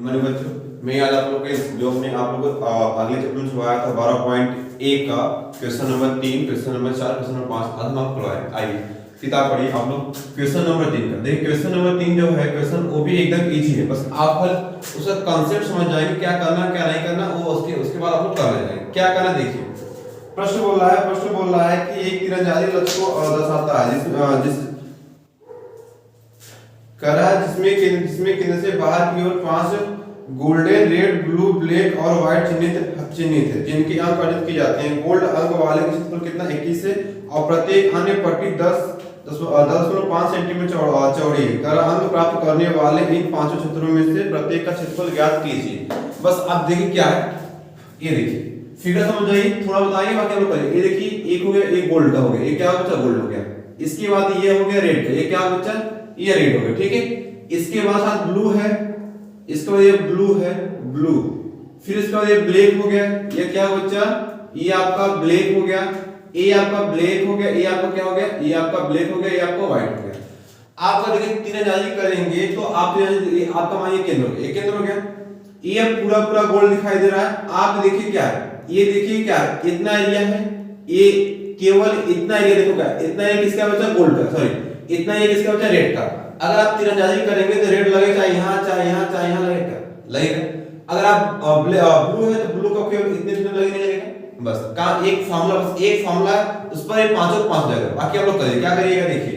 Good morning बच्चों, मैं आज आप लोग के जो हमने आप लोगों को अगले चैप्टर में छुड़ाया था 12.1 का question number 3, question number 4, question number 5 आज हम आपको करवाए। आइए किताब पढ़िए आप लोग क्वेश्चन नंबर 3 का। देखिए क्वेश्चन नंबर 3 जो है क्वेश्चन वो भी एकदम इजी है, बस आप बस उसका कांसेप्ट समझ जाएंगे क्या करना क्या नहीं करना, वो उसके बाद आप लोग कर ले जाएंगे। क्या करना देखिए, प्रश्न बोल रहा है कि एक तीरंदाजी लक्ष्य को दर्शाता है जिसमें केंद्र से बाहर की ओर 5 गोल्डन, रेड, ब्लू, ब्लैक और व्हाइट चिन्हित है जिनके अंक अर्जित किए जाते हैं। गोल्ड अंक वाले का क्षेत्रफल कितना 21 है और प्रत्येक अन्य पट्टी 10.5 सेंटीमीटर चौड़ी है। कर अंक प्राप्त करने वाले इन पांचों क्षेत्रों में से प्रत्येक का क्षेत्रफल ज्ञात कीजिए। बस आप देखिए क्या है, ये देखिए फिगर समझ जाइए, थोड़ा बताइए बाकी हम लोग करेंगे। ये देखिए एक हो गया, एक गोल्ड का हो गया, ये क्या बचा गोल्ड हो गया। इसके बाद ये हो गया रेड का, ये क्या बचा ये रेड हो गया, ठीक है। इसके बाद साथ ब्लू है, इसके बाद ये ब्लू है ब्लू, फिर इसके बाद ये ब्लैक हो गया, ये क्या बचा ये आपका ब्लैक हो गया, ये आपका ब्लैक हो गया, ये आपका क्या हो गया ये आपका ब्लैक हो गया, ये आपका व्हाइट हो गया। आपका देखिए तीरंदाजी करेंगे तो आप आपका मान ये केंद्र हो गया, ये केंद्र हो गया, ये पूरा गोल्ड दिखाई दे रहा है। आप देखिए क्या है, ये देखिए क्या है, इतना एरिया है, ये केवल इतना एरिया देखो क्या इतना एरिया किसका बचा गोल्ड का, सॉरी इतना एरिया किसका बचा रेड का। अगर आप तीरंदाजी करेंगे तो रेड लगेगा चाहे यहाँ चाहे यहाँ चाहे यहाँ लगेगा। अगर आप ब्लू है तो ब्लू का केवल इतने लगेगा। बस का एक फार्मूला उस पर ये पांचों 5 लगेगा। बाकी आप लोग करिए क्या करिएगा देखिए,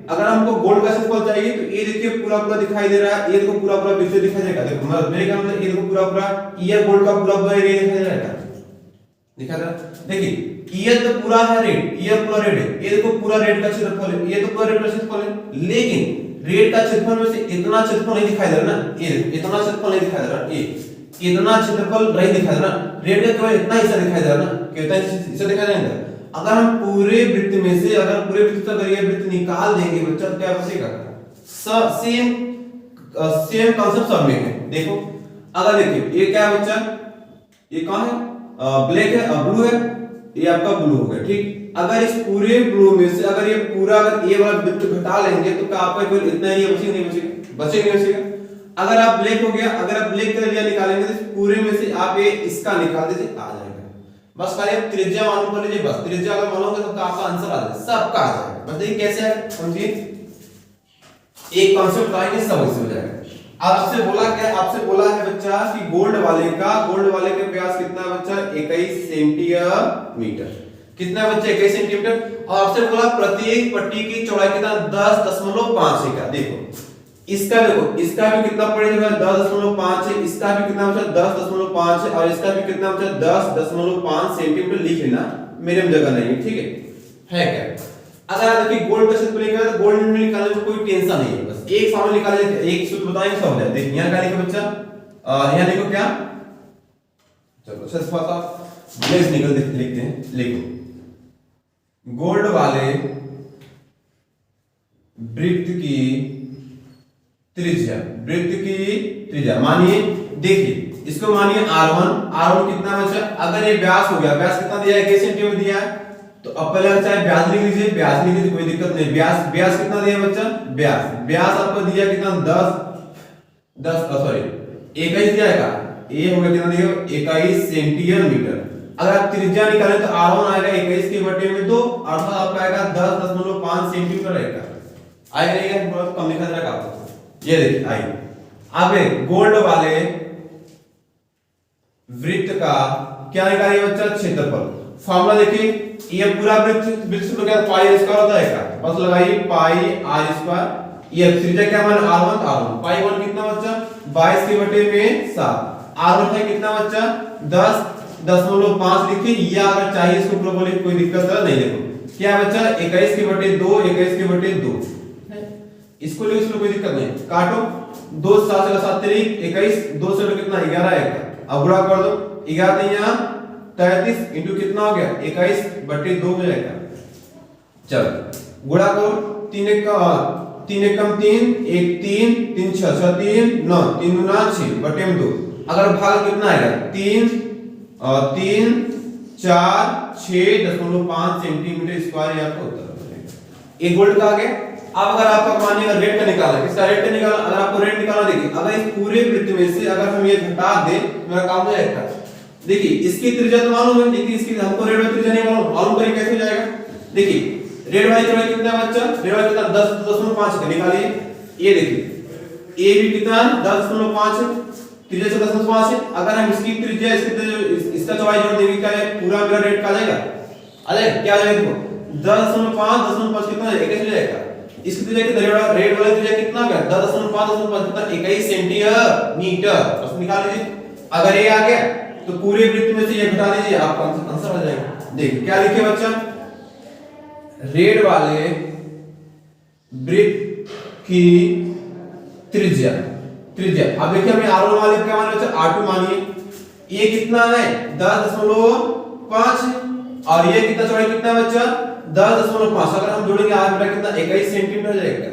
अगर हमको गोल्ड का क्षेत्रफल चाहिए तो ये देखिए पूरा दिखाई दे रहा है, ये देखो पूरा विषय दिखाई देगा। देखो मेरे क्या मतलब ये देखो पूरा ये गोल्ड का पूरा एरिया दिखाई दे रहा है, दिखा रहा देखिए ये तो पूरा है रेड, ये पूरा रेड है, ये देखो पूरा रेड का क्षेत्रफल है, ये तो पूरा रेड का क्षेत्रफल है। लेकिन रेड का क्षेत्रफल में से इतना क्षेत्रफल नहीं दिखाई दे रहा ना, ये इतना क्षेत्रफल नहीं दिखाई दे रहा, ये इतना क्षेत्रफल नहीं दिखाई दे रहा। रेड का केवल इतना हिस्सा दिखाई दे रहा ना, कितना हिस्सा दिखाई दे रहा। अगर हम पूरे वृत्त में से अगर पूरे वृत्त का अगर ये वृत्त निकाल देंगे बच्चा तो क्या बचेगा, सेम कांसेप्ट सब में है। देखो अगर देखिए ये क्या है बच्चा, ये कहां है ब्लैक है, ब्लू है, ये आपका ब्लू हो गया, ठीक। अगर इस पूरे ब्लू में से अगर ये पूरा अगर ये वाला वृत्त घटा लेंगे तो क्या आपका केवल इतना एरिया बचेगा। अगर आप ब्लैक हो गया, अगर आप ब्लैक का एरिया निकालेंगे तो पूरे में से आप ये इसका निकाल दीजिए आ जाएगा। बस खाली आप त्रिज्या मालूम कर लीजिए, बस त्रिज्या अगर मालूम तो आपका आंसर आ जाएगा, सबका आ जाएगा। बस देखिए कैसे है समझिए, एक कांसेप्ट आएगा सब इससे हो जाएगा। आपसे बोला है बच्चा कि गोल्ड वाले का व्यास कितना बच्चा 21 सेंटीमीटर, कितना बच्चा 21 सेंटीमीटर। और आपसे बोला प्रत्येक पट्टी की चौड़ाई कितना 10.5 है का। देखो इसका भी कितना पड़ेगा 10.5 है, इसका भी कितना बचा 10.5 है और इसका भी कितना बचा 10.5 सेंटीमीटर। लिख लेना मेरे में जगह नहीं है, ठीक है क्या। अगर आप देखिए गोल्ड का क्षेत्रफल निकालना तो गोल्ड में निकालने में कोई टेंशन नहीं है, बस एक फॉर्मूला निकाल लेते, एक सूत्र बताएंगे सब हो जाए। देखिए यहां क्या लिखो बच्चा, यहां देखो क्या, चलो अच्छा थोड़ा ब्लेस निकल लिखते हैं। लिखो गोल्ड वाले वृत्त की त्रिज्या मानिए, देखिए इसको मानिए R1 कितना बचा। अगर ये व्यास हो गया, व्यास कितना दिया है 21 सेंटीमीटर दिया है, तो अब पहले चाहे व्यास लिख लीजिए, व्यास लिख लीजिए कोई दिक्कत नहीं। व्यास कितना दिया बच्चा, व्यास आपको दिया कितना 21 दिया है का, ये हो गया कितना दिया 21 सेंटीमीटर। अगर आप त्रिज्या निकालें तो R1 आएगा 21 के बटे में 2 अर्थात आपका आएगा 10.5 सेंटीमीटर आएगा। बहुत कम लिखा जाएगा आपको। ये देखिए आइए अब गोल्ड वाले वृत्त का क्या निकालिए बच्चा क्षेत्रफल। फॉर्मूला देखिए, ये पूरा वृत्त तो क्या पाई स्क्वायर होता है का, बस लगाइए पाई आर स्क्वायर। ये त्रिज्या क्या मान R1 पाई 1 कितना बच्चा 22 के बटे में 7। R1 है कितना बच्चा 10.5 लिखिए, या अगर चाहिए इसको पूरा बोलिए कोई दिक्कत नहीं। देखो क्या बच्चा 21 के बटे 2 इसको लिखो, इसमें कोई दिक्कत नहीं। काटो 2 7 का 7 3 21 2 से कितना 11 आएगा। अब गुणा कर दो 11 नहीं यहाँ 33 इंटू कितना हो गया 21 बटे 2 हो जाएगा। चलो गुणा करो 3 एकम 3 1 3 3 6 6 3 9 3 गुना 6 बटे में 2। अगर भाग कितना आएगा 3 4 6.5 सेंटीमीटर स्क्वायर आपका उत्तर हो जाएगा। एक गोल्ड का आ गया। अब अगर आपको मानिए अगर रेट का निकालना है, किसका रेट का निकालना, अगर आपको रेट निकालना, देखिए अगर इस पूरे वृत्त में से अगर हम ये घटा दे मेरा काम हो जाएगा। देखिए इसकी त्रिज्या तो मालूम है, लेकिन इसकी हमको रेट वाली त्रिज्या नहीं मालूम, मालूम करें कैसे हो जाएगा। देखिए रेट वाली त्रिज्या कितना है बच्चा, रेट वाली कितना 10.5 का निकालिए। ये देखिए ए भी कितना 10.5 त्रिज्या से 10.5 है। अगर हम इसकी त्रिज्या इसका चौड़ाई जोड़ देंगे क्या है, पूरा मेरा रेट का आ जाएगा, आ जाएगा क्या आ जाएगा देखो 10.5 कितना है 21 हो जाएगा। इसकी त्रिज्या कितना, रेट वाली त्रिज्या कितना हो गया 10.5 कितना 21 सेंटीमीटर, बस निकाल लीजिए। अगर ये आ गया तो पूरे वृत्त में से ये घटा दीजिए, आपका आंसर आ जाएगा। देखिए क्या लिखे बच्चा, रेड वाले वृत्त की त्रिज्या, अब देखिए हमें R1 वाले क्या माने बच्चा, R2 मानिए। ये कितना है 10.5 और ये कितना चौड़ाई कितना है बच्चा 10.5। अगर हम जोड़ेंगे आज मेरा कितना 21 सेंटीमीटर हो जाएगा।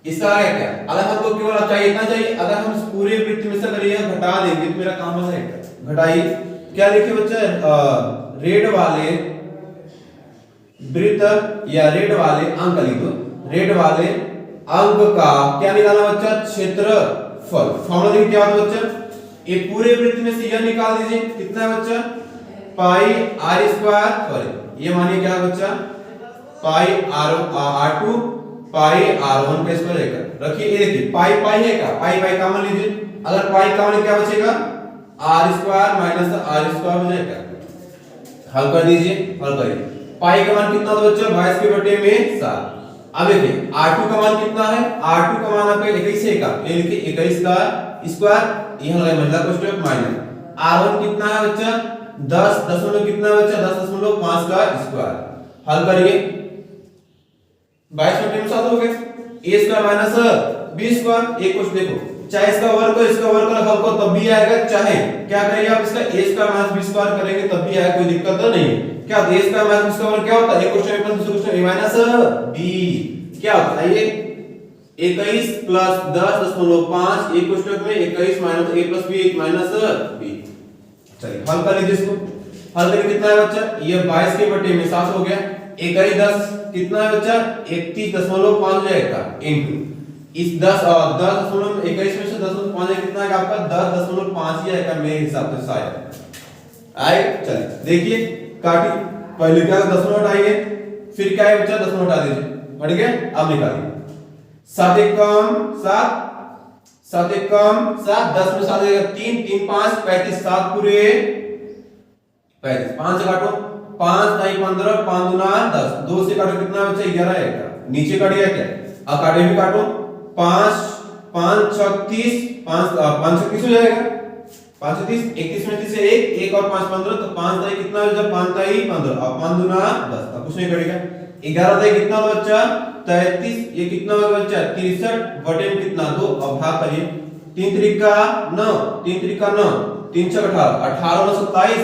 इसका आगे क्या, अगर हमको केवल चाहिए इतना चाहिए, अगर हम इस पूरे वृत्त में से अगर ये घटा देंगे तो मेरा काम हो जाएगा। घटाइए क्या लिखे बच्चा, रेड वाले वृत्त या रेड वाले अंक लिख दो, रेड वाले अंक का क्या निकालना बच्चा, क्षेत्रफल। फॉर्मूला देखिए क्या होता है बच्चा, ये पूरे वृत्त में से यह निकाल दीजिए कितना है बच्चा पाई आर स्क्वायर, सॉरी ये मानिए क्या है बच्चा पाई R2 पाई R1 का स्क्वायर रखिए। ये देखिए पाई पाई है क्या, पाई पाई कॉमन लीजिए, अगर पाई कॉमन क्या बचेगा R square minus R square हो जाएगा। हल कर दीजिए, हल करिए। पाई का मान कितना होता है बच्चा 22 के बटे में 7। अब देखिए R2 का मान कितना है, R2 का मान आपका 21 है का, ये लिखिए 21 का स्क्वायर, यहां लगाए महिला कोष्ठक माइनस R1 कितना है बच्चा 10 दशमलव कितना है बच्चा 10.5 का स्क्वायर। हल करिए 22 बटे में 7 हो गया, a square minus b square. एक क्वेश्चन देखो, चाहे इसका वर्ग हो इसका वर्ग हल को तब भी आएगा, चाहे क्या करेंगे आप इसका a square minus b square करेंगे तब भी आएगा, कोई दिक्कत तो नहीं। क्या a square minus b square क्या होता है, एक क्वेश्चन में दूसरे क्वेश्चन a माइनस b क्या होता है, ये 21 प्लस 10.5 एक क्वेश्चन में 21 minus a plus b 1 minus b। चलिए हल कर लीजिए इसको, हल करके कितना है बच्चा, ये 22 के बटे में 7 हो गया, 1 और 10 कितना है बच्चा 31.5 हो जाएगा इनटू इस 10.21 में से 10.5 कितना है आपका 10.5 ही आएगा मेरे हिसाब से शायद आए। चलिए देखिए काटी, पहले क्या 10 हटाइए, फिर क्या है बच्चा 10 हटा दीजिए, हट गया। अब निकालिए 7 एकम 7 7 एकम 7 10 में 7 जाएगा 3 3 5 35 7 पूरे 35, 5 से काटो 5 नहीं 15 5 दूना 10, 2 से काटो कितना बच्चा 11 आएगा, नीचे काट गया क्या, अब काटे भी काटो 5 5 36 5 36 हो जाएगा, 5 30 31 में से 1 और 5 15 तो 5 ताई कितना हो जाएगा 5 ताई 15 और 5 दूना 10, अब कुछ नहीं करेगा। 11 ताई कितना होगा बच्चा 33, ये कितना होगा बच्चा 63 बटे में कितना 2, अब भाग करिए 3 त्रिका 9 3 त्रिका 9 3 6 18 18 में 27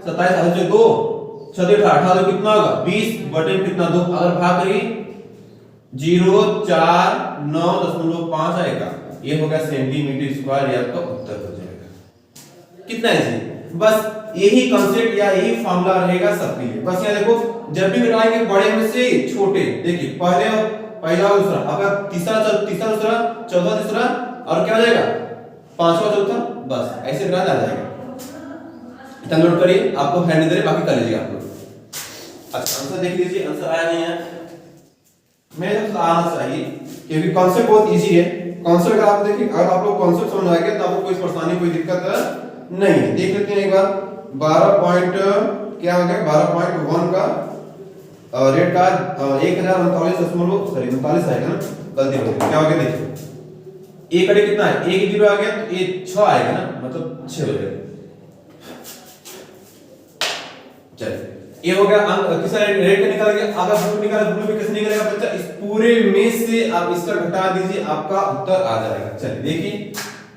27 हल से 2 6 18 कितना होगा 20 बटे में कितना 2, अगर भाग करिए 049.5 आएगा, ये हो गया सेंटीमीटर स्क्वायर, ये आपका उत्तर हो जाएगा। कितना है बस यही कांसेप्ट या यही फार्मूला रहेगा सबके लिए। बस यहाँ देखो जब भी घटाएंगे बड़े में से छोटे, देखिए पहला और दूसरा, अगर तीसरा दूसरा चौथा तीसरा और क्या हो जाएगा पांचवा चौथा, बस ऐसे घटा आ जाएगा। इतना नोट करिए, आपको हैंड दे बाकी कर लीजिए आप लोग। अच्छा आंसर देख लीजिए, आंसर आया नहीं है, मेरे तो आना चाहिए क्योंकि कॉन्सेप्ट बहुत इजी है। कॉन्सेप्ट अगर आप देखिए, अगर आप लोग कॉन्सेप्ट समझ आ गया तो आपको कोई परेशानी कोई दिक्कत नहीं है। देख लेते हैं एक बार 12 पॉइंट क्या हो गया 12.1 का रेट का 1039 आएगा ना, गलती हो गई क्या हो गया देखिए, एक कड़े कितना है 1 0 आ गया तो ये 6 आएगा ना, मतलब 6 हो जाएगा। चलिए ये हो गया अंक किस रेट का निकाल गया। अगर ब्लू निकाला, ब्लू भी कैसे निकलेगा बच्चा, इस पूरे में से आप इसका घटा दीजिए, आपका उत्तर आ जाएगा। चलिए देखिए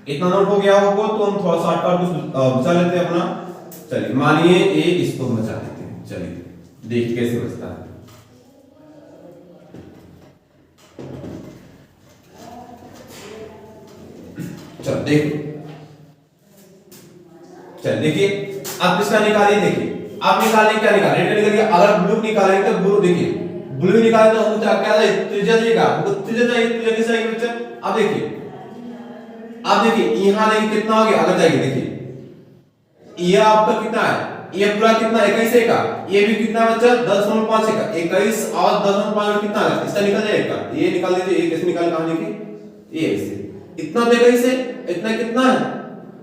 इतना नोट हो गया होगा तो हम थोड़ा सा कुछ बचा लेते हैं अपना। चलिए मानिए ए इसको बचा देते हैं, चलिए देखिए कैसे बचता है। चलो देखो, चलिए देखिए आप इसका निकालिए, देखिए आप निकालें क्या निकालें, रेट निकालिए। अगर ब्लू निकालेंगे तो ब्लू देखिए ब्लू निकाले तो हमको क्या चाहिए, त्रिज्या चाहिए, हमको त्रिज्या चाहिए, त्रिज्या किस चाहिए बच्चा। अब देखिए यहां देखिए कितना हो गया, अगर जाइए देखिए ये आपका कितना है, ये पूरा कितना 21 का, ये भी कितना बच्चा 10.5 का, 21 और 10.5 कितना आ गया, इसका निकल जाएगा, ये निकाल दीजिए, ये कैसे निकाल, कहां देखिए ये ऐसे, इतना तो 21 है, इतना कितना है,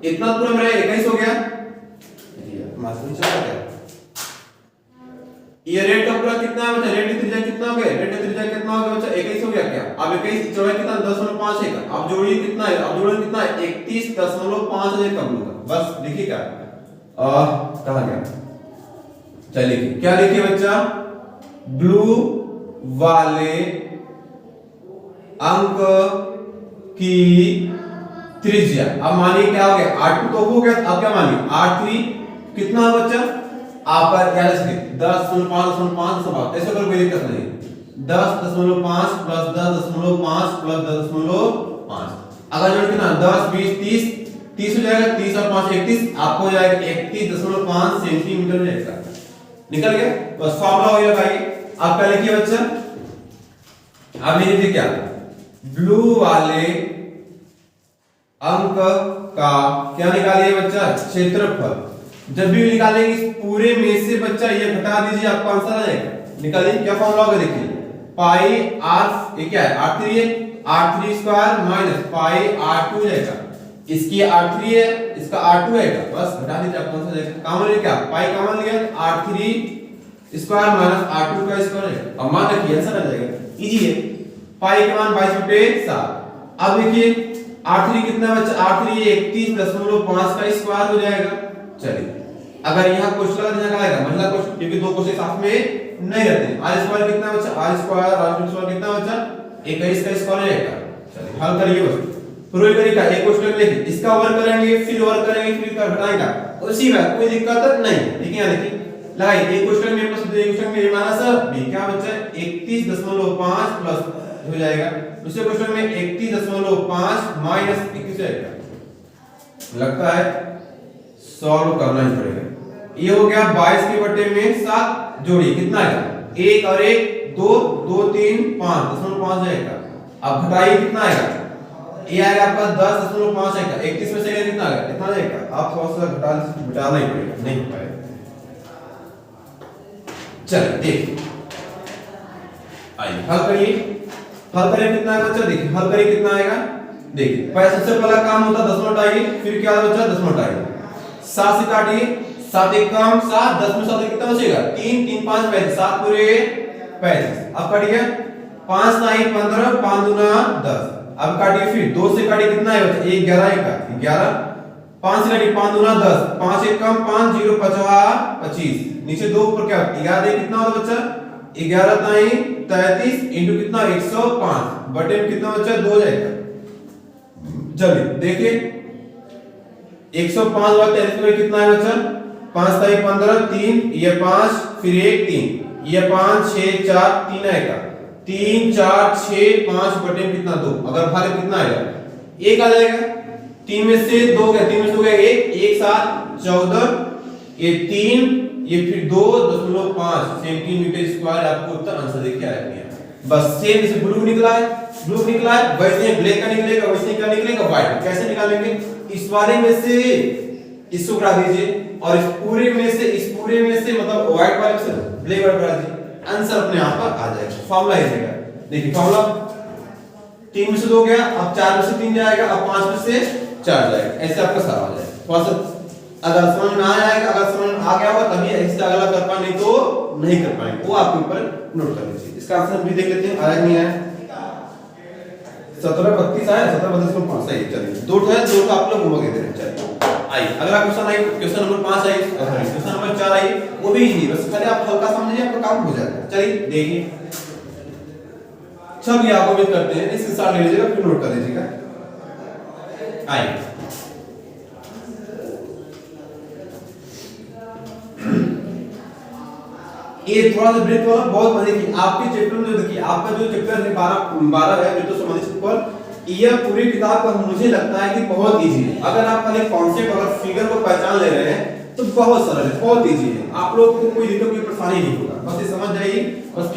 इतना पूरा मेरा 21 हो गया, मास्टर चला गया। ये रेड का पूरा कितना है बच्चा, रेड की त्रिज्या कितना हो गया, रेड की त्रिज्या कितना हो गया बच्चा 21 हो गया क्या। अब 21 चौड़ाई कितना 10.5 है का, अब जोड़िए कितना है, अब जोड़िए कितना है 31.5 है का ब्लू का, बस देखिए क्या कहां गया, चलिए क्या लिखिए बच्चा, ब्लू वाले अंक की त्रिज्या, अब मानिए क्या हो गया, R2 तो हो गया, अब क्या मानिए R3 कितना है बच्चा, आपका याद रखिए 10.5 ऐसे करो कोई दिक्कत नहीं, 10.5 प्लस 10.5 प्लस 10.5, अगर जोड़ कितना 10 20 30 हो जाएगा, 30 और 5 31, आपको हो जाएगा 31.5 सेंटीमीटर हो जाएगा, निकल गया, बस फार्मूला हो गया भाई। आप क्या लिखिए बच्चा, आप लिखिए क्या, ब्लू वाले अंक का क्या निकालिए बच्चा, क्षेत्रफल, जब भी निकालेंगे इस पूरे में से बच्चा ये घटा दीजिए, आपका आंसर आ जाएगा, निकालिए क्या फार्मूला होगा देखिए, पाई आर, ये क्या है R3 है, R3 square minus pi R2 हो जाएगा, इसकी R3 है, इसका R2 है, बस घटा दीजिए, आपका आंसर आ जाएगा, कॉमन लिया क्या, पाई कॉमन लिया, R3 स्क्वायर माइनस R2 का स्क्वायर है, अब मान रखिए आंसर आ जाएगा, इजी है, पाई का मान 22/7। अब देखिए R3 कितना बच्चा, R3 31.5 का स्क्वायर हो जाएगा। चलिए अगर यहाँ क्वेश्चन का ध्यान आएगा मतलब क्वेश्चन, क्योंकि दो क्वेश्चन साथ में नहीं रहते, r स्क्वायर कितना बच्चा, r स्क्वायर कितना बच्चा 21 का स्क्वायर आएगा। चलिए हल करिए, बस प्रूव करिएगा, एक क्वेश्चन लेके इसका वर्क करेंगे, फिर वर्क करेंगे, फिर कर घटाएगा, उसी बात कोई दिक्कत नहीं है। देखिए यहाँ देखिए लगाइए, एक क्वेश्चन मेरे पास, एक क्वेश्चन में माना सर b क्या बच्चा 31.5 प्लस हो जाएगा, दूसरे क्वेश्चन में 31.5 माइनस 21 आएगा, लगता है सॉल्व करना ही पड़ेगा। ये हो गया 22 के बटे में 7, जोड़िए कितना आएगा, 1 और 1 2 2 3 5 10.5 आएगा। अब घटाइए कितना आएगा, ये आएगा आपका 10.5 आएगा, 31 में से कितना आएगा, कितना आएगा, आप थोड़ा सा घटाना ही पड़ेगा, नहीं हो पाएगा। चलिए देखिए आइए हल करिए, हल करें कितना आएगा बच्चा, देखिए हल करिए कितना आएगा, देखिए पहले सबसे पहला काम होता 10 हटाइए, फिर क्या बच्चा 10 हटाइए, 7 से काटिए, 7 एक कम 7, 10 में 7 कितना बचेगा 3 3 5 35, 7 पूरे 35, अब काटिए 5 9 15 5 दूना 10, अब काटिए फिर 2 से काटिए कितना है बच्चा 1 11 का 11, 5 से काटिए 5 दूना 10, 5 एक कम 5 0 50 25, नीचे 2 ऊपर क्या 11 कितना होता बच्चा 11 9 33 इनटू कितना 105 बटे में कितना बच्चा 2 जाएगा। चलिए देखिए 105 और 33 में कितना है बच्चा 5 3 15 3, ये 5 फिर 1 3, ये 5 6 4 3 आएगा, 3 4 6 5 बटे में कितना 2, अगर भाग कितना आएगा 1 आ जाएगा, 3 में से 2 गया, 3 में से 2 गया 1 1 7 14, ये 3 ये फिर 2.5 सेंटीमीटर स्क्वायर, आपको उत्तर आंसर देखिए आएगा। बस सेम जैसे ब्लू निकला है वैसे ही ब्लैक का निकलेगा, वैसे ही क्या निकलेगा व्हाइट। कैसे निकालेंगे, इस वाले में से इसको हटा दीजिए और इस पूरे में से मतलब व्हाइट वाले से ब्लैक वाले हटा दीजिए, आंसर अपने आप पर आ जाएगा। फार्मूला ये देगा, देखिए फार्मूला 3 में से 2 गया, अब 4 में से 3 जाएगा, अब 5 में से 4 जाएगा, ऐसे आपका सारा आ जाएगा। थोड़ा सा अगर समझ में आएगा, अगर समझ में आ गया होगा तभी इससे अगला कर पाए, नहीं तो नहीं कर पाएंगे, वो आपके ऊपर नोट कर लीजिए। इसका आंसर भी देख लेते हैं, आया नहीं आया 17 32 आया, 17 32 में 5 सही। चलिए दो का आप लोग होमवर्क दे रहे हैं। चलिए आइए अगला question I, question number 5 I, question number 4 आई, वो भी इजी, बस खाली आप हल्का समझिए आपका काम हो जाएगा। चलिए देखिए सब ये आपको उम्मीद करते हैं, इसके साथ ले लीजिएगा फिर नोट कर लीजिएगा। आइए ये थोड़ा सा ब्रेक वाला बहुत मजे की, आपके चैप्टर में देखिए आपका जो चैप्टर है 12 है जो संबंधित पर यह पूरी किताब का मुझे लगता है कि बहुत इजी है। अगर आप खाली कॉन्सेप्ट अगर फिगर को पहचान ले रहे हैं तो बहुत सरल है, बहुत इजी है, आप लोग को कोई दिक्कत कोई परेशानी नहीं होगा, बस ये समझ जाइए। बस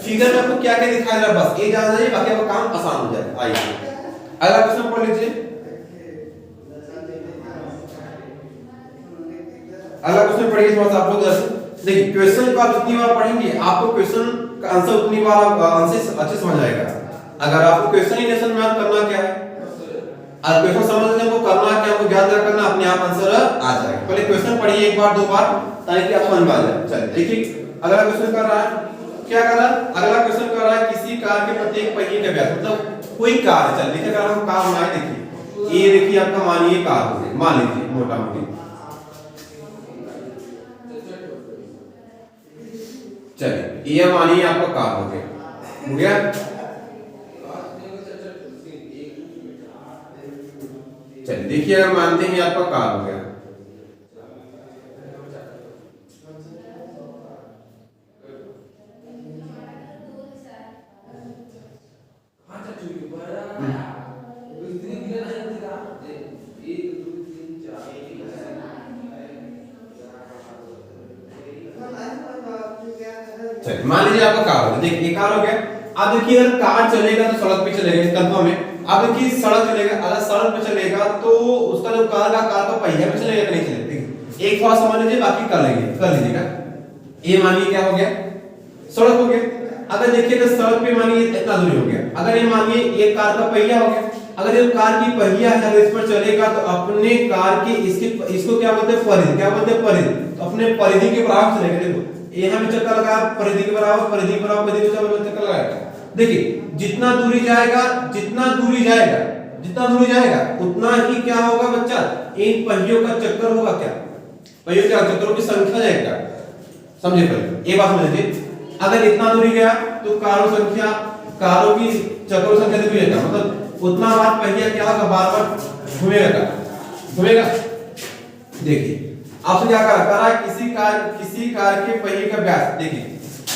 फिगर में आपको क्या क्या दिखाई दे रहा है, बस ये जान जाइए, बाकी आपका काम आसान हो जाएगा। आइए अगला क्वेश्चन पढ़ लीजिए। अगला क्वेश्चन पढ़िए थोड़ा सा आप लोग। देखिए क्वेश्चन को आप जितनी बार पढ़ेंगे आपको क्वेश्चन का आंसर उतनी बार आंसर अच्छे समझ आएगा। अगर आपको क्वेश्चन ही नहीं समझ में करना क्या है, अब क्वेश्चन समझ लें, वो करना क्या, आपको याद करना, अपने आप आंसर आ जाएगा। पहले क्वेश्चन पढ़िए एक बार दो बार ताकि आप समझ में आ जाए। चलिए देखिए अगला क्वेश्चन कर रहा है, क्या कर रहा है, अगला क्वेश्चन कर रहा है किसी कार के प्रत्येक पहिए का व्यास, मतलब कोई कार है। चलिए देखिए अगर हम कार बनाए, देखिए ये देखिए आपका मानिए कार हो गई, मान लीजिए मोटा मोटी। चलिए ये मानिए आपका कार हो गया। चलिए देखिए अगर मानते हैं आपका कार हो गया, चलिए मान लीजिए आपका कार हो गया। देखिए कार हो गया। अब देखिए अगर कार चलेगा तो सड़क पे चलेगा, कंफर्म है। अब देखिए सड़क चलेगा, अगर सड़क पे चलेगा तो उसका जो कार का पहिया पे चलेगा कि नहीं चलेगा। एक थोड़ा समझ लीजिए, बाकी कर लीजिएगा। ये मानिए क्या हो गया, सड़क हो गया। अगर देखिए तो सड़क पे मानिए इतना दूरी हो गया। अगर ये मानिए ये कार का पहिया हो गया, अगर ये कार की पहिया है, अगर इस पर चलेगा तो अपने कार के इसको क्या बोलते हैं, परिधि, क्या बोलते हैं, परिधि। तो अपने परिधि के बराबर चलेगा। देखो यहाँ भी चक्कर लगा, परिधि के बराबर, परिधि के बराबर, परिधि के बराबर चक्कर लगाएगा। देखिए जितना दूरी जाएगा उतना ही क्या होगा बच्चा, इन पहियों का चक्कर होगा। क्या पहियों के चक्करों की संख्या जाएगा, समझे पहले ये बात समझ लीजिए। अगर इतना दूरी गया तो कारों की चक्करों संख्या देखो जाएगा, मतलब उतना बार पहिया क्या होगा, बार-बार घूमेगा। देखिए आपसे क्या करा किसी कार के पहिए का व्यास, देखिए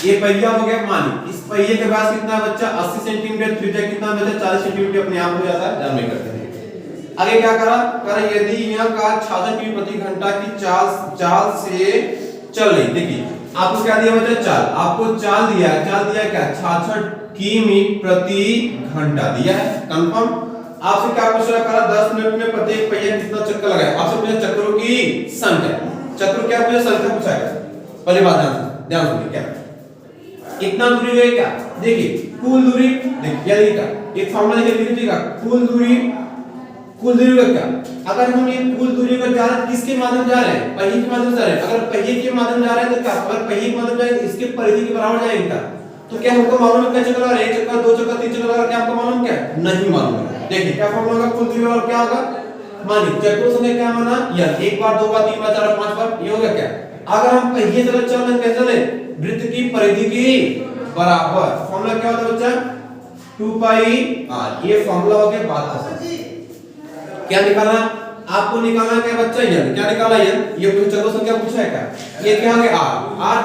ये पहिया हो गया, मानिए इस पहिए का व्यास कितना बच्चा 80 सेंटीमीटर, त्रिज्या कितना बच्चा 40 सेंटीमीटर, अपने आप हो जाता है, जानने करते हैं। आगे क्या करा यदि यह कार 66 किमी प्रति घंटा की चाल से चल रही, देखिए आपको क्या दिया बच्चा, चाल, आपको चाल दिया क्या 66 किमी प्रति घंटा दिया है, कंफर्म। आपसे क्या पूछ रहा है, 10 मिनट में प्रत्येक पहिया कितना चक्कर लगाए, आपसे पूछा चक्करों की संख्या, चक्र क्या पूछा, संख्या पूछा है। पहले बात ध्यान सुनिए, क्या इतना दूरी गई क्या, देखिए कुल दूरी, देखिए क्या एक फॉर्मूला देखिए का कुल दूरी का क्या, अगर हम ये कुल दूरी को जा रहे हैं किसके माध्यम जा रहे हैं, पहिए के माध्यम जा रहे हैं। अगर पहिए के माध्यम जा रहे हैं तो क्या, अगर पहिए के माध्यम जाए इसके परिधि के बराबर जाएगा, तो क्या हमको मालूम है क्या चक्कर लगा, एक चक्कर, दो चक्कर, तीन चक्कर लगा, क्या हमको मालूम, क्या नहीं मालूम है। देखिए क्या फॉर्मूला होगा, कुल दूरी और क्या होगा, मानिए चक्रों संख्या क्या माना, यह एक बार, दो बार, तीन बार, चार बार, पांच बार, ये हो गया क्या। अगर हम पहिए चल रहे कैसे चले, वृत्त की परिधि की बराबर, फॉर्मूला क्या होता है बच्चा 2 पाई r, ये फॉर्मूला हो गया बात का। क्या निकालना आपको, निकालना क्या बच्चा, क्या निकाला, ये कुछ चक्रों संख्या पूछा है क्या, ये क्या हो गया r,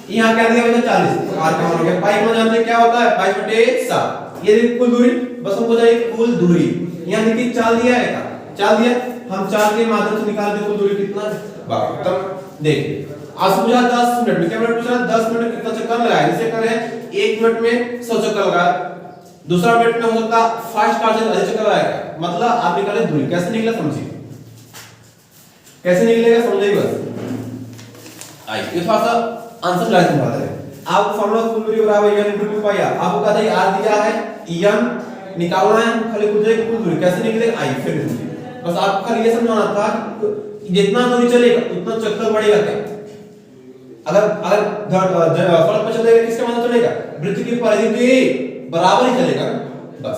यहाँ क्या दिया बच्चा 40, तो r का मान हो गया पाई में, जानते क्या होता है 22/7। ये देखिए कुल दूरी, बस हमको चाहिए कुल दूरी। यहाँ देखिए चाल दिया है, चाल दिया, हम चाल के माध्यम से निकाल दे कुल दूरी कितना है, तब देखिए आज पूछा 10 मिनट में, क्या मिनट पूछा 10 मिनट में कितना चक्कर लगाया, जैसे करें 1 मिनट में 100 चक्कर लगाया, दूसरा मिनट में हो सकता फास्ट कार से अधिक चक्कर लगाएगा, मतलब आप निकाले दूरी, कैसे निकला समझिए, कैसे निकलेगा समझिए बस। आइए ये थोड़ा सा आंसर लाइक समझाते हैं आपको। फॉर्मूला कुल दूरी बराबर n * 2 पाई r, आपको कहता है r दिया है, n निकालना है, खाली पूछ रहे कुल दूरी कैसे निकलेगा, आइए फिर बस आपको खाली ये समझाना था जितना दूरी चलेगा उतना चक्कर बढ़ेगा। क्या अगर सड़क पर चलेगा किसके माध्यम चलेगा, वृत्त की परिधि के बराबर ही चलेगा बस।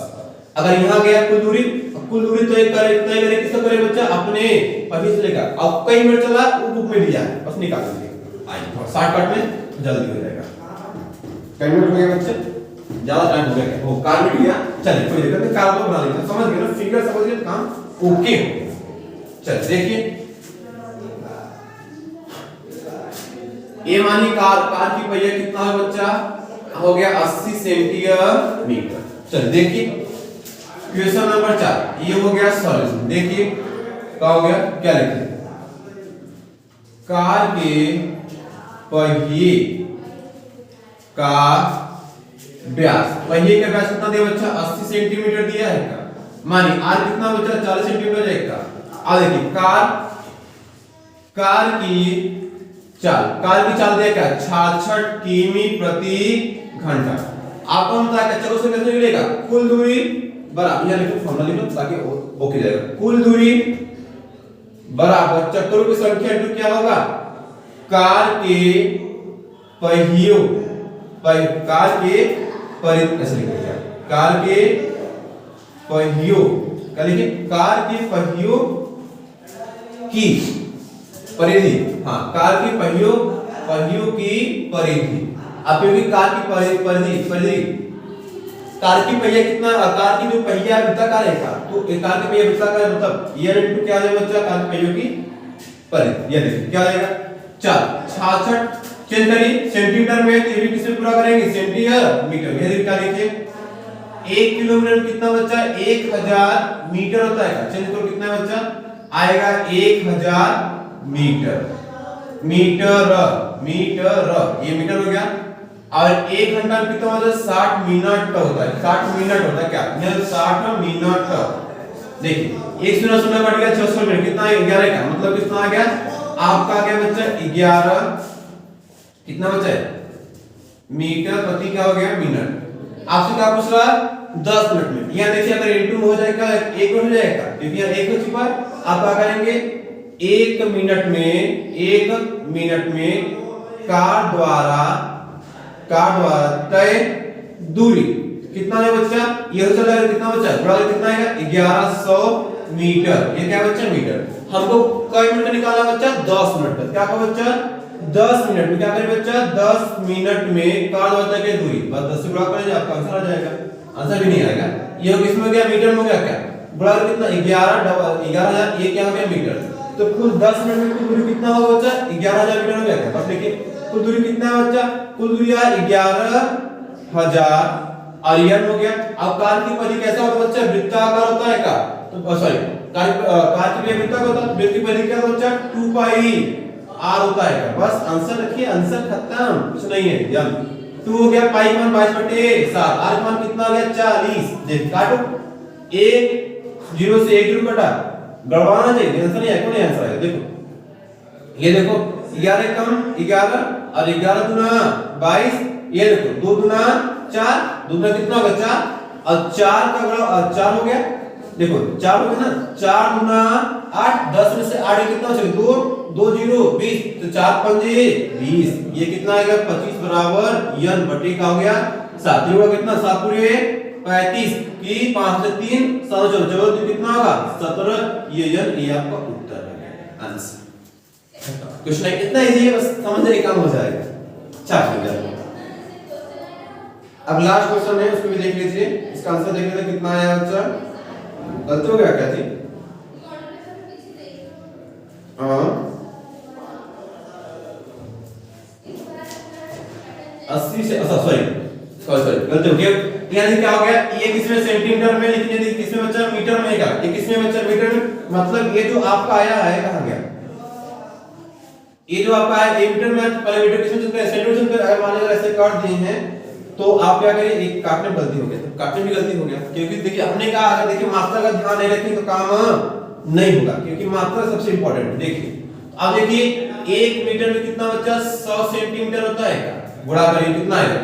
अगर यहाँ गया कुल दूरी तो एक तय करे किसको करे बच्चा, अपने पहिए से लेकर, अब कई मिनट चला वो बुक में दिया है, बस निकाल दीजिए। आइए शॉर्टकट में जल्दी हो जाएगा। कई मिनट हो गया बच्चे, ज्यादा टाइम हो गया, वो कार मिट गया, चलिए कोई दिक्कत नहीं, कार को बना लेते, समझ गए ना, फिगर समझ गए, काम ओके हो गया। चलिए देखिए ये मानिए कार की पहिया कितना है बच्चा, हो गया 80 सेंटीमीटर। चलिए देखिए क्वेश्चन नंबर 4, ये हो गया सॉल्यूशन। देखिए क्या हो गया, क्या लिखे, कार के पहिए का व्यास, पहिए का व्यास कितना दिया बच्चा 80 सेंटीमीटर दिया है का, मानिए आर कितना बच्चा 40 सेंटीमीटर जाएगा। अब देखिए कार की चाल दिया क्या 66 किमी प्रति घंटा। आपको पता है चलो से कैसे मिलेगा, कुल दूरी बराबर, यहां लिखो फॉर्मूला लिखो ताकि ओके जाएगा, कुल दूरी बराबर चक्करों की संख्या इंटू क्या होगा, कार के पहियों कार के पहियों क्या लिखे, कार के पहियों की परिधि, हाँ कार के पहियों की परिधि। आप क्योंकि कार की परिधि कार की पहिया कितना, कार की जो पहिया वृत्ताकार है तो कार की पहिया वृत्ताकार मतलब ये इनटू क्या आ जाएगा बच्चा, कार की पहियों की परिधि, ये देखिए क्या आ जाएगा 66 चेंज करिए सेंटीमीटर में, तो ये भी किसमें पूरा करेंगे सेंटीमीटर। ये देखिए क्या लिखिए 1 किलोमीटर कितना बच्चा 1000 मीटर होता है, चेंज करो कितना बच्चा आएगा 1000 मीटर, ये मीटर हो गया। और 1 घंटा में कितना होता है 60 मिनट होता है, 60 मिनट होता है क्या, यह 60 मिनट। देखिए 1 शून्य शून्य कट गया 600 मिनट, कितना 11 का मतलब कितना आ गया आपका, आ गया बच्चा 11 कितना बचा है मीटर प्रति क्या हो गया मिनट। आपसे क्या पूछ रहा है 10 मिनट में, यहां देखिए अगर इनटू हो जाएगा 1 हो जाएगा क्योंकि यहां 1 हो चुका है। आप क्या करेंगे 1 मिनट में कार द्वारा तय दूरी कितना है बच्चा, ये चला गया कितना बच्चा बड़ा कितना आएगा 1100 मीटर, ये क्या बच्चा मीटर। हमको कई मिनट निकाला बच्चा 10 मिनट का, क्या का बच्चा 10 मिनट में क्या करें बच्चा 10 मिनट में कार द्वारा तय दूरी, बस 10 से गुणा करेंगे आपका आंसर आ जाएगा, आंसर भी नहीं आएगा। ये किसमें हो गया मीटर में हो गया, क्या बड़ा कितना 11000 ये क्या हो गया मीटर। तो कुल 10 मिनट में कुल दूरी कितना होगा बच्चा 11000 मीटर हो गया, बस देखिए कुल दूरी कितना है बच्चा, कुल दूरी है 11000 और यन हो गया। अब कार की परिधि कैसा होता है बच्चा वृत्ताकार होता है का, तो सॉरी कार की परिधि वृत्ताकार होता है, वृत्त की परिधि क्या होता है बच्चा 2 पाई r होता है का। बस आंसर रखिए, आंसर खत्म, कुछ नहीं है। जब 2 हो गया पाई मान 22/7, r मान कितना हो गया 40। देख काटो 1 0 से 1 0 कटा, गड़बड़ाना चाहिए, आंसर नहीं है, कौन आंसर आएगा। देखो ये देखो 11 कम 11 और 11 दूना 22, ये देखो 2 दूना 4, दूना कितना होगा 4 और 4 का बड़ा 4 हो गया, देखो 4 हो गया ना, 4 दूना 8, 10 में से 8 कितना हो जाएगा 2 2 0 20, तो 4 5 20, ये कितना आएगा 25 बराबर n बटे का हो गया 7, ये कितना 7 पूरे 35 की 5 से 3 7 चलो कितना होगा 17, ये n ये आपका उत्तर है आंसर। क्वेश्चन इतना इजी है, बस समझने का काम हो जाएगा। चलिए अब लास्ट क्वेश्चन है, उसको भी देख लीजिए, इसका आंसर देख लेते कितना आया बच्चा। गलती हो गया क्या थी, हाँ 80 से सॉरी गलती हो गया। यहाँ क्या हो गया, ये किसमें सेंटीमीटर में, लेकिन यदि किसमें बच्चा मीटर में का, ये किसमें बच्चा मीटर में, मतलब ये जो आपका आया है कहां गया, ये जो आपका है 1 मीटर में, पहले मीटर किसमें चलता है सेंटीमीटर में। अगर मान लीजिए ऐसे काट दिए हैं तो आप क्या करिए, एक काटने में गलती हो गया, तो काटने में गलती हो गया, क्योंकि देखिए हमने कहा अगर देखिए मात्रा का ध्यान नहीं रखें तो काम नहीं होगा, क्योंकि मात्रा सबसे इंपॉर्टेंट है। देखिए अब देखिए 1 मीटर में कितना बच्चा 100 सेंटीमीटर होता है, गुणा करिए कितना आएगा,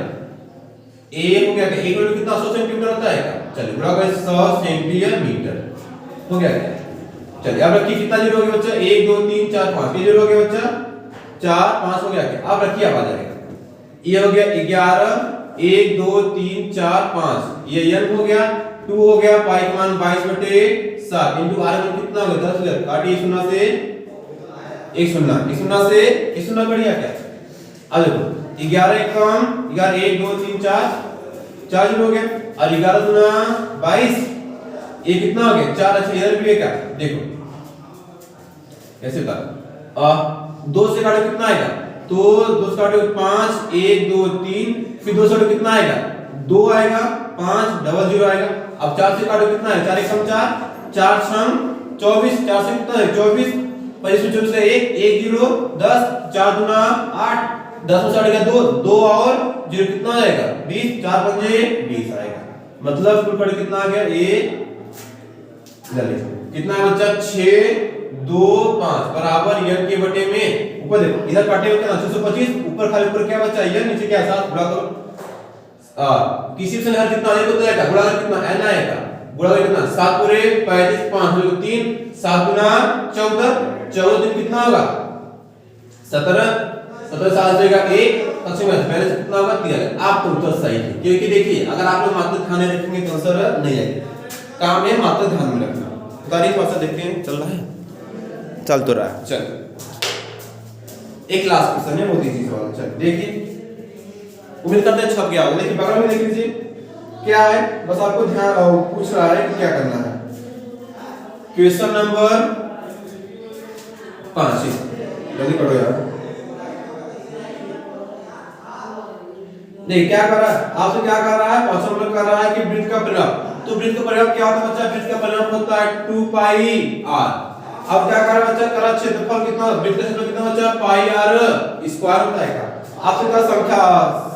1 हो गया, 1 मीटर में कितना 100 सेंटीमीटर होता है, चलिए गुणा करें 100 सेंटीमीटर हो गया। चलिए अब रखिए कितना जीरो हो गया बच्चा 1 2 3 4 5, ये जीरो हो गया बच्चा 4 5 हो गया। अब रखिए अब आ जाएगा, ये हो गया 11 1 2 3 4 5, ये n हो गया, 2 हो गया पाई का मान 22/7 इनटू r मान कितना हो गया 10 हो गया, काटिए 0 से 1 0 से 1 0 बढ़िया क्या। अब देखो 11 कम 11 1 2 3 4 4 जीरो हो गया और 11 दूना 22, ये कितना हो गया 4, अच्छा इधर भी है क्या, देखो कैसे था 2 से काटो कितना आएगा, तो 2 से काटो 5 1 2 3, फिर 2 से काटो कितना आएगा 2 आएगा 5 डबल 0 आएगा। अब 4 से काटो कितना है 4 1 4 4 6 24, 4 से कितना है 24, 25 24 से 1 1 0 10, 4 दूना 8 10 में से हट गया 2, 2 और 0 कितना आएगा 20, 4 पंजे 20 आएगा। मतलब कुल पड़ कितना आ गया कितना है बच्चा 6, 2, 5 बराबर n के बटे में ऊपर देखो इधर काटे हुए कितना 625, ऊपर खाली ऊपर क्या बचा n, नीचे क्या 7 गुणा करो किसी से हर कितना आएगा तो आएगा गुणा कितना n आएगा गुणा कितना 7 पूरे 35 5 हो 3 7 गुना 14 14 दिन कितना होगा 17 17 7 देगा 1 सबसे पहले से कितना होगा 13। आपका उत्तर सही है क्योंकि देखिए अगर आप लोग मात्र ध्यान में रखेंगे तो आंसर नहीं आएगा। काम है मात्र ध्यान में रखना। तारीफ भाषा देखते हैं चल रहा है चल तो रहा है चल एक लास्ट क्वेश्चन है बहुत इजी सवाल चल देखिए उम्मीद करते हैं छप गया होगा। देखिए बगल में देख लीजिए क्या है बस आपको ध्यान पूछ रहा है कि क्या करना है। क्वेश्चन नंबर 5 जल्दी पढ़ो यार। नहीं क्या कर रहा है आपसे क्या कर रहा है 5 नंबर कर रहा है कि वृत्त का परिमाप। तो वृत्त का परिमाप क्या होता है बच्चा वृत्त का परिमाप होता है 2 पाई r। अब क्या कर रहा है बच्चा करा क्षेत्रफल कितना वृत्त का क्षेत्रफल कितना बच्चा पाई r स्क्वायर होता है का आपसे क्या संख्या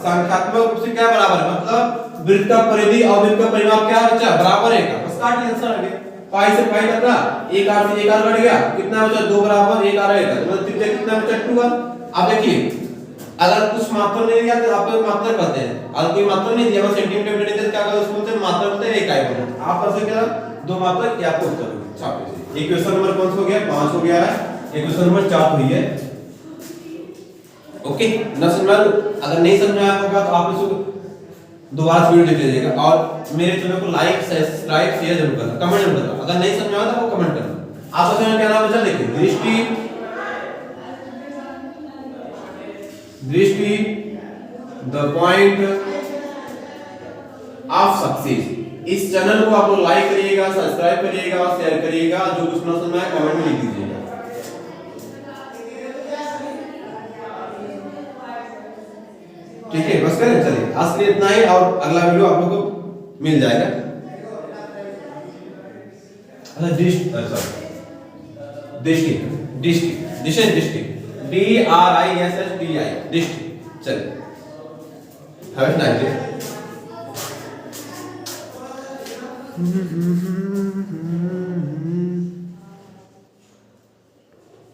संख्यात्मक रूप से क्या बराबर है मतलब वृत्त का परिधि और वृत्त का परिमाप क्या बच्चा बराबर है का बस काट आंसर आ गया। पाई से पाई कटा 1 r से 1 r कट गया कितना बचा 2 बराबर 1 r आएगा तो मतलब त्रिज्या कितना बचा 2 r। अब देखिए अगर कुछ मात्रा नहीं दिया तो आप मात्रा कहते हैं अगर कोई मात्रा नहीं दिया बस सेंटीमीटर मीटर नहीं दिया क्या कहते हैं उसको बोलते हैं मात्रा बोलते हैं इकाई बोलते हैं। आप ऐसे क्या दो मात्रा क्या आपको उत्तर छापे से एक क्वेश्चन नंबर कौन सा हो गया 5 हो गया है एक क्वेश्चन नंबर 4 हुई है। ओके ना समझ अगर नहीं समझ आया होगा तो आप इसको दोबारा वीडियो देख लीजिएगा और मेरे चैनल को लाइक सब्सक्राइब शेयर जरूर करना कमेंट जरूर करना अगर नहीं समझ आया तो वो कमेंट करना। आप उसमें क्या नाम बचा देखिए दृष्टि द पॉइंट ऑफ सक्सेस। इस चैनल को आप लोग लाइक करिएगा सब्सक्राइब करिएगा और शेयर करिएगा जो कुछ ना समझ आए कमेंट में लिख दीजिएगा। ठीक है बस करें चलिए आज के लिए इतना ही और अगला वीडियो आप लोगों को मिल जाएगा। दृष्टि DRISHTI दृष्टि चलिए हैव अ नाइस डे।